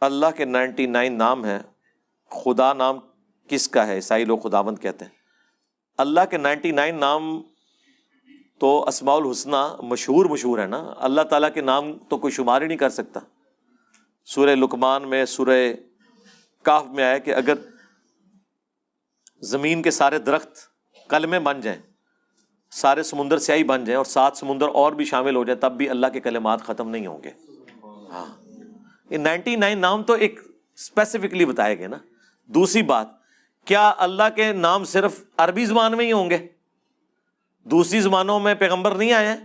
اللہ کے 99 نام ہیں. خدا نام کس کا ہے؟ عیسائی لوگ خداوند کہتے ہیں. اللہ کے 99 نام تو اسماء الحسنہ مشہور ہے نا. اللہ تعالیٰ کے نام تو کوئی شمار ہی نہیں کر سکتا. سورہ لقمان میں، سورہ کہف میں آیا کہ اگر زمین کے سارے درخت کلمے بن جائیں، سارے سمندر سیاہی بن جائیں اور 7 سمندر اور بھی شامل ہو جائیں، تب بھی اللہ کے کلمات ختم نہیں ہوں گے. ہاں، یہ 99 نام تو ایک اسپیسیفکلی بتائے گئے نا. دوسری بات، کیا اللہ کے نام صرف عربی زبان میں ہی ہوں گے؟ دوسری زبانوں میں پیغمبر نہیں آئے ہیں؟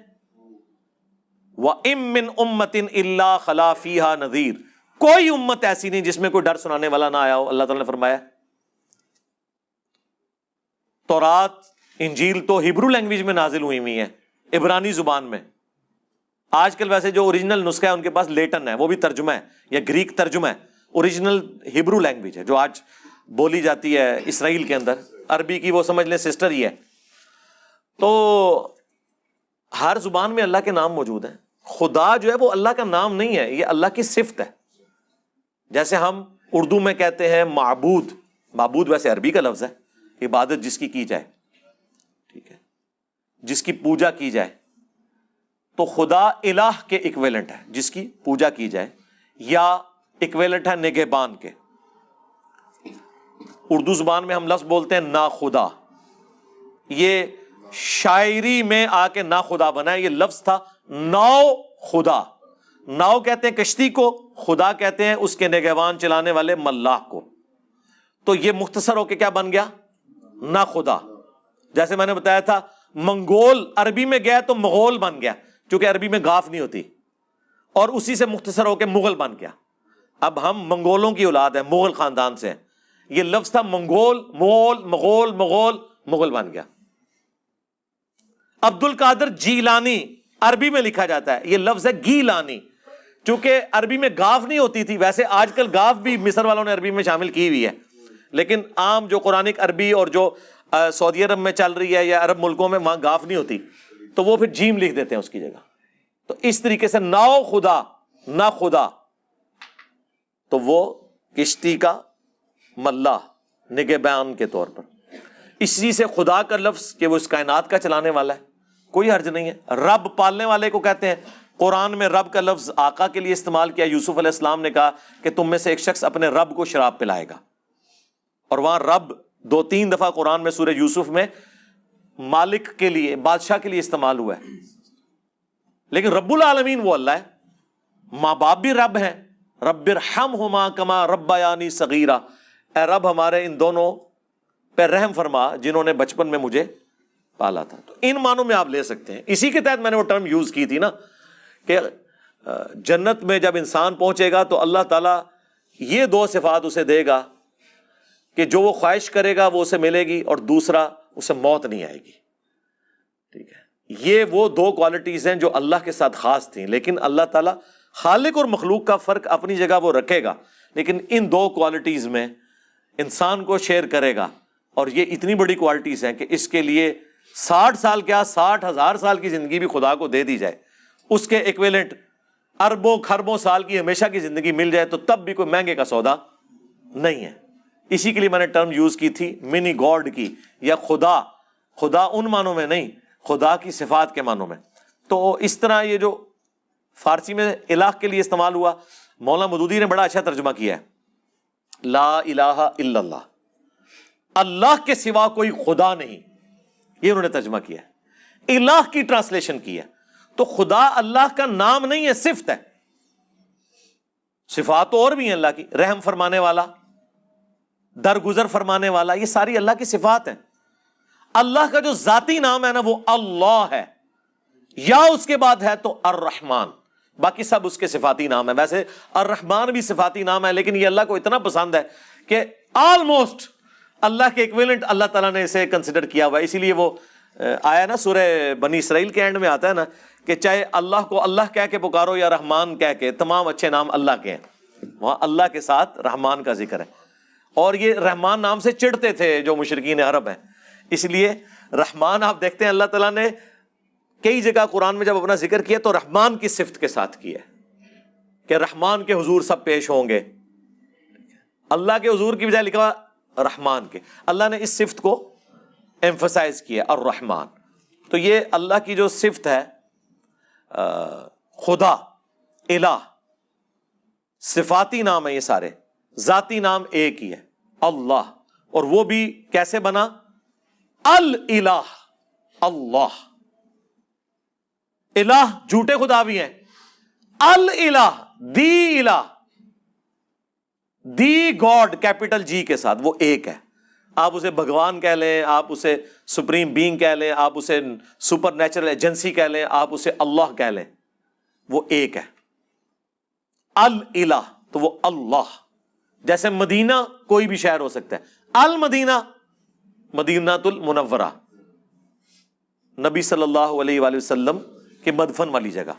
وَإِن مِّنْ أُمَّةٍ إِلَّا خَلَا فِيهَا نَذِيرٌ. کوئی امت ایسی نہیں جس میں کوئی ڈر سنانے والا نہ آیا ہو. اللہ تعالیٰ نے فرمایا تورات انجیل تو ہیبرو لینگویج میں نازل ہوئی ہیں، عبرانی زبان میں. آج کل ویسے جو اوریجنل نسخہ ہے ان کے پاس لیٹن ہے، وہ بھی ترجمہ ہے یا گریک ترجمہ ہے. اوریجنل ہیبرو لینگویج ہے جو آج بولی جاتی ہے اسرائیل کے اندر. عربی کی وہ سمجھ لیں سسٹر ہی ہے. تو ہر زبان میں اللہ کے نام موجود ہیں. خدا جو ہے وہ اللہ کا نام نہیں ہے، یہ اللہ کی صفت ہے. جیسے ہم اردو میں کہتے ہیں معبود. معبود ویسے عربی کا لفظ ہے، عبادت جس کی جائے، ٹھیک ہے، جس کی پوجا کی جائے. تو خدا الہ کے ایکویلنٹ ہے جس کی پوجا کی جائے، یا ایکویلنٹ ہے نگہبان کے. اردو زبان میں ہم لفظ بولتے ہیں نا خدا. یہ شاعری میں آ کے نا خدا بنا ہے. یہ لفظ تھا ناؤ خدا. ناؤ کہتے ہیں کشتی کو، خدا کہتے ہیں اس کے نگہبان چلانے والے ملاح کو. تو یہ مختصر ہو کے کیا بن گیا؟ نا خدا. جیسے میں نے بتایا تھا منگول عربی میں گیا تو مغول بن گیا، چونکہ عربی میں غاف نہیں ہوتی، اور اسی سے مختصر ہو کے مغل بن گیا. اب ہم منگولوں کی اولاد ہیں، مغل خاندان سے ہیں. یہ لفظ تھا منگول، مغول، مغول، مغول، مغل بن گیا. عبد القادر جیلانی عربی میں لکھا جاتا ہے، یہ لفظ ہے گیلانی، چونکہ عربی میں گاف نہیں ہوتی تھی. ویسے آج کل گاف بھی مصر والوں نے عربی میں شامل کی ہوئی ہے، لیکن عام جو قرآنک عربی اور جو سعودی عرب میں چل رہی ہے یا عرب ملکوں میں، وہاں گاف نہیں ہوتی، تو وہ پھر جیم لکھ دیتے ہیں اس کی جگہ. تو اس طریقے سے ناؤ خدا، نہ خدا، تو وہ کشتی کا ملاح، نگہبان کے طور پر. اسی سے خدا کا لفظ کہ وہ اس کائنات کا چلانے والا ہے، کوئی حرج نہیں ہے. رب پالنے والے کو کہتے ہیں. قرآن میں رب کا لفظ آقا کے لیے استعمال کیا. یوسف علیہ السلام نے کہا کہ تم میں سے ایک شخص اپنے رب کو شراب پلائے گا، اور وہاں رب 2-3 دفعہ قرآن میں سورہ یوسف میں مالک کے لیے، بادشاہ کے لیے استعمال ہوا ہے. لیکن رب العالمین وہ اللہ ہے. ماں باپ بھی رب ہیں. رب ارحمہما کما ربیانی صغیرا. اے رب ہمارے ان دونوں پہ رحم فرما جنہوں نے بچپن میں مجھے پالا تھا. تو ان معنوں میں آپ لے سکتے ہیں. اسی کے تحت میں نے وہ ٹرم یوز کی تھی نا کہ جنت میں جب انسان پہنچے گا تو اللہ تعالیٰ یہ 2 صفات اسے دے گا کہ جو وہ خواہش کرے گا وہ اسے ملے گی، اور دوسرا اسے موت نہیں آئے گی. ٹھیک ہے، یہ وہ 2 کوالٹیز ہیں جو اللہ کے ساتھ خاص تھیں. لیکن اللہ تعالیٰ خالق اور مخلوق کا فرق اپنی جگہ وہ رکھے گا، لیکن ان 2 کوالٹیز میں انسان کو شیئر کرے گا. اور یہ اتنی بڑی کوالٹیز ہیں کہ اس کے لیے 60 سال کیا 60,000 سال کی زندگی بھی خدا کو دے دی جائے، اس کے ایکویلنٹ اربوں خربوں سال کی ہمیشہ کی زندگی مل جائے تو تب بھی کوئی مہنگے کا سودا نہیں ہے. اسی کے لیے میں نے ٹرم یوز کی تھی منی گاڈ کی، یا خدا. خدا ان معنوں میں نہیں، خدا کی صفات کے معنوں میں. تو اس طرح یہ جو فارسی میں الہ کے لیے استعمال ہوا، مولانا مودودی نے بڑا اچھا ترجمہ کیا ہے. لا الہ الا اللہ، اللہ کے سوا کوئی خدا نہیں، یہ انہوں نے ترجمہ کیا ہے. الہ کی ٹرانسلیشن کی ہے. تو خدا اللہ کا نام نہیں ہے، صفت ہے. صفات اور بھی ہیں اللہ کی، رحم فرمانے والا، درگزر فرمانے والا، یہ ساری اللہ کی صفات ہیں. اللہ کا جو ذاتی نام ہے نا وہ اللہ ہے، یا اس کے بعد ہے تو الرحمن. باقی سب اس کے صفاتی نام ہے. ویسے الرحمن بھی صفاتی نام ہے، لیکن یہ اللہ کو اتنا پسند ہے کہ آلموسٹ اللہ کے ایکویلنٹ اللہ تعالیٰ نے اسے کنسیڈر کیا ہوا ہے. اسی لیے وہ آیا نا سورہ بنی اسرائیل کے اینڈ میں آتا ہے نا کہ چاہے اللہ کو اللہ کہہ کے پکارو یا رحمان کہہ کے، تمام اچھے نام اللہ کے ہیں. وہاں اللہ کے ساتھ رحمان کا ذکر ہے. اور یہ رحمان نام سے چڑھتے تھے جو مشرکین عرب ہیں، اس لیے رحمان آپ دیکھتے ہیں اللہ تعالیٰ نے کئی جگہ قرآن میں جب اپنا ذکر کیا تو رحمان کی صفت کے ساتھ کیا ہے کہ رحمان کے حضور سب پیش ہوں گے. اللہ کے حضور کی بجائے لکھا ہوا رحمان کے. اللہ نے اس صفت کو ایمفسائز کیا الرحمان. تو یہ اللہ کی جو صفت ہے خدا الہ، صفاتی نام ہے یہ سارے، ذاتی نام ایک ہی ہے اللہ. اور وہ بھی کیسے بنا؟ الہ، اللہ. الہ جھوٹے خدا بھی ہیں، الہ دی الہ، دی گاڈ کیپٹل جی کے ساتھ، وہ ایک ہے. آپ اسے بھگوان کہہ لیں، آپ اسے سپریم بینگ کہہ لیں، آپ اسے سپر نیچرل ایجنسی کہہ لیں، آپ اسے اللہ کہہ لیں، وہ ایک ہے. الہ تو وہ اللہ. جیسے مدینہ کوئی بھی شہر ہو سکتا ہے، المدینہ مدینۃ المنورہ، نبی صلی اللہ علیہ وآلہ وسلم کے مدفن والی جگہ.